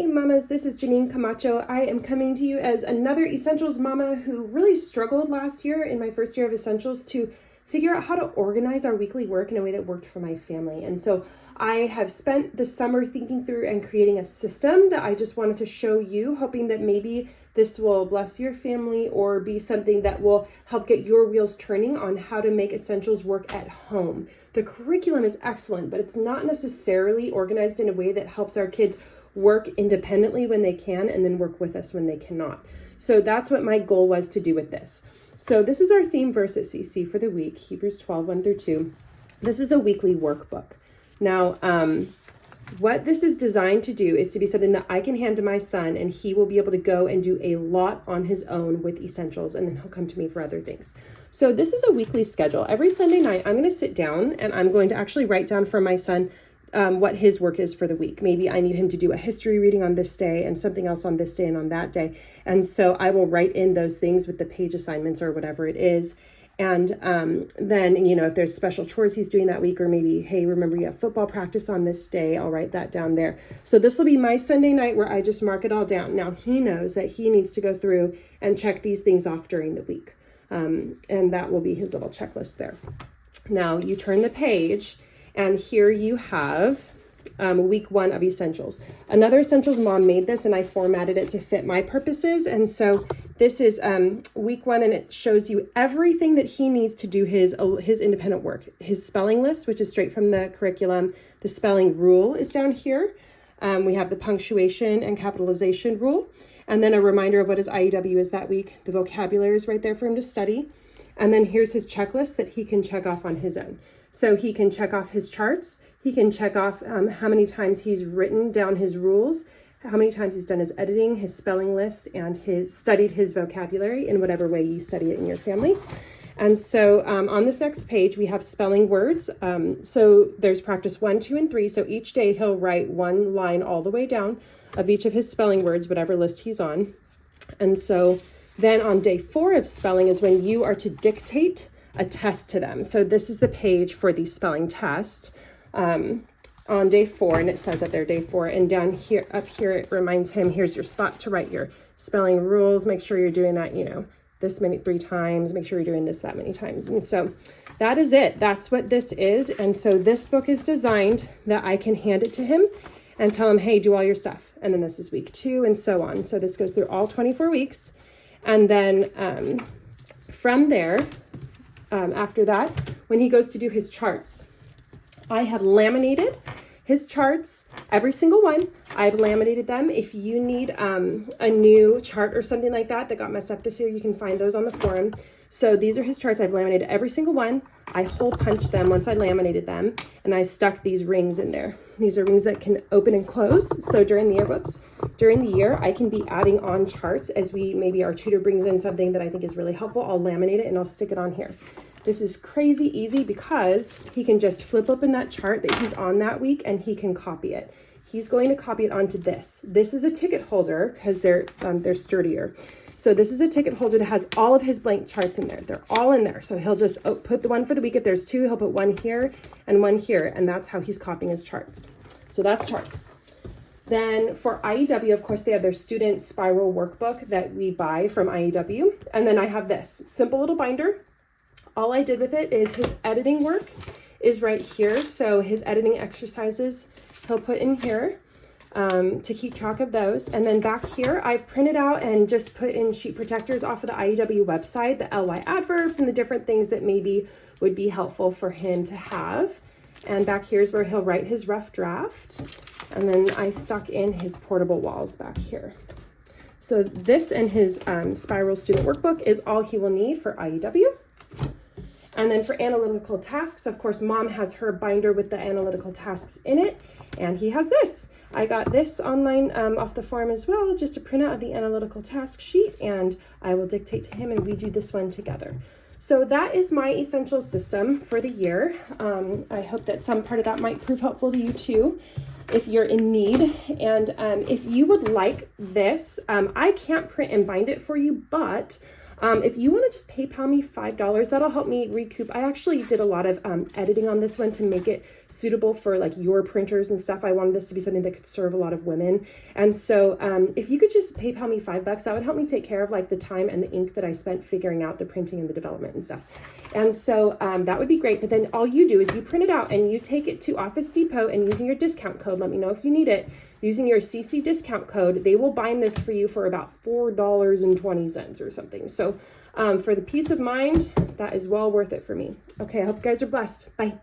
Hey mamas, this is Janine Camacho. I am coming to you as another Essentials mama who really struggled last year in my first year of Essentials to figure out how to organize our weekly work in a way that worked for my family. And so I have spent the summer thinking through and creating a system that I just wanted to show you, hoping that maybe this will bless your family or be something that will help get your wheels turning on how to make Essentials work at home. The curriculum is excellent, but it's not necessarily organized in a way that helps our kids work independently when they can and then work with us when they cannot. So that's what my goal was to do with this. So this is our theme verse at CC for the week, Hebrews 12, 1-2. This is a weekly workbook. Now, what this is designed to do is to be something that I can hand to my son and he will be able to go and do a lot on his own with Essentials, and then he'll come to me for other things. So this is a weekly schedule. Every Sunday night, I'm going to sit down and I'm going to actually write down for my son what his work is for the week. Maybe I need him to do a history reading on this day and something else on this day and on that day. And so I will write in those things with the page assignments or whatever it is. And then, you know, if there's special chores he's doing that week, or maybe, hey, remember you have football practice on this day, I'll write that down there. So this will be my Sunday night where I just mark it all down. Now he knows that he needs to go through and check these things off during the week. And that will be his little checklist there. Now you turn the page and here you have week 1 of Essentials. Another Essentials mom made this and I formatted it to fit my purposes. And so this is week 1 and it shows you everything that he needs to do his independent work. His spelling list, which is straight from the curriculum. The spelling rule is down here. We have the punctuation and capitalization rule. And then a reminder of what his IEW is that week. The vocabulary is right there for him to study. And then here's his checklist that he can check off on his own. So he can check off his charts. He can check off how many times he's written down his rules, how many times he's done his editing, his spelling list, and studied his vocabulary in whatever way you study it in your family. And so on this next page, we have spelling words. So there's practice 1, 2, and 3. So each day he'll write one line all the way down of each of his spelling words, whatever list he's on. And so then on day 4 of spelling is when you are to dictate a test to them. So this is the page for the spelling test on day 4, and it says up there day 4, and down here, up here, it reminds him, here's your spot to write your spelling rules. Make sure you're doing that, you know, this many 3 times, make sure you're doing this that many times. And so that is it. That's what this is. And so this book is designed that I can hand it to him and tell him, hey, do all your stuff. And then this is week 2 and so on. So this goes through all 24 weeks. And then from there, after that, when he goes to do his charts, I have laminated his charts, every single one. I've laminated them. If you need a new chart or something like that got messed up this year, you can find those on the forum. So these are his charts. I've laminated every single one. I hole punched them once I laminated them, and I stuck these rings in there. These are rings that can open and close. So during the year, I can be adding on charts as maybe our tutor brings in something that I think is really helpful. I'll laminate it and I'll stick it on here. This is crazy easy because he can just flip open that chart that he's on that week and he can copy it. He's going to copy it onto this. This is a ticket holder because they're sturdier. So this is a ticket holder that has all of his blank charts in there. They're all in there. So he'll just put the one for the week. If there's 2, he'll put one here and one here. And that's how he's copying his charts. So that's charts. Then for IEW, of course, they have their student spiral workbook that we buy from IEW. And then I have this simple little binder. All I did with it is his editing work is right here. So his editing exercises he'll put in here to keep track of those. And then back here, I've printed out and just put in sheet protectors off of the IEW website, the LY adverbs and the different things that maybe would be helpful for him to have. And back here's where he'll write his rough draft. And then I stuck in his portable walls back here. So this and his spiral student workbook is all he will need for IEW. And then for analytical tasks, of course, mom has her binder with the analytical tasks in it, and he has this. I got this online off the forum as well, just a printout of the analytical task sheet, and I will dictate to him and we do this one together. So that is my essential system for the year. I hope that some part of that might prove helpful to you too, if you're in need. And if you would like this, I can't print and bind it for you, but if you want to just PayPal me $5, that'll help me recoup. I actually did a lot of editing on this one to make it suitable for like your printers and stuff. I wanted this to be something that could serve a lot of women. And so if you could just PayPal me $5, that would help me take care of like the time and the ink that I spent figuring out the printing and the development and stuff. And so that would be great. But then all you do is you print it out and you take it to Office Depot, and using your discount code, let me know if you need it, using your CC discount code, they will bind this for you for about $4.20 or something. So for the peace of mind, that is well worth it for me. Okay, I hope you guys are blessed. Bye.